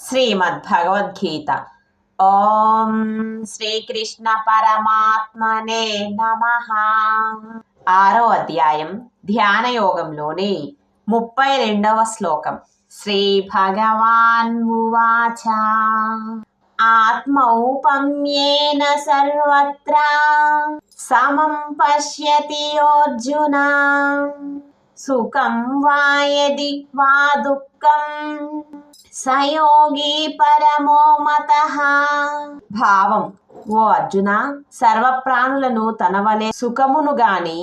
శ్రీమద్భగవద్గీత. ఓం శ్రీకృష్ణ పరమాత్మనే నమః. 6వ అధ్యాయం ధ్యానయోగంలోని 32వ శ్లోకం. శ్రీ భగవాన్ ఉవాచ ఆత్మౌపమ్యేన సర్వత్ర సమం పశ్యతి అర్జున సుఖం వా యది వా దుఃఖం సయోగి పరమో మతః. భావం: ఓ అర్జున, సర్వప్రాణులను తన వలె సుఖమును గాని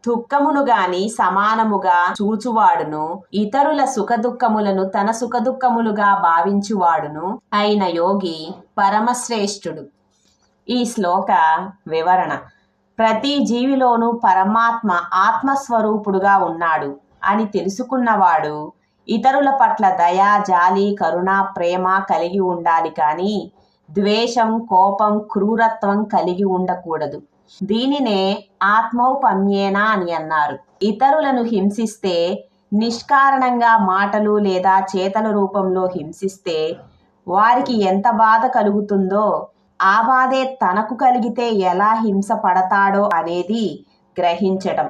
దుఃఖమును గాని సమానముగా చూచువాడును, ఇతరుల సుఖదుఖములను తన సుఖదుఖములుగా భావించువాడును అయిన యోగి పరమశ్రేష్ఠుడు. ఈ శ్లోక వివరణ: ప్రతి జీవిలోనూ పరమాత్మ ఆత్మస్వరూపుడుగా ఉన్నాడు అని తెలుసుకున్నవాడు ఇతరుల పట్ల దయ, జాలి, కరుణ, ప్రేమ కలిగి ఉండాలి కానీ ద్వేషం, కోపం, క్రూరత్వం కలిగి ఉండకూడదు. దీనినే ఆత్మౌపమ్యేన అని అన్నారు. ఇతరులను హింసిస్తే, నిష్కారణంగా మాటలు లేదా చేతల రూపంలో హింసిస్తే వారికి ఎంత బాధ కలుగుతుందో, ఆ బాధే తనకు కలిగితే ఎలా హింస పడతాడో అనేది గ్రహించటం.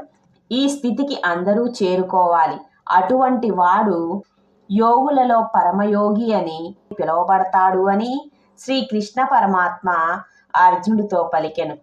ఈ స్థితికి అందరూ చేరుకోవాలి. అటువంటి వాడు యోగులలో పరమయోగి అని పిలువబడతాడు అని శ్రీకృష్ణ పరమాత్మ అర్జునుడితో పలికెను.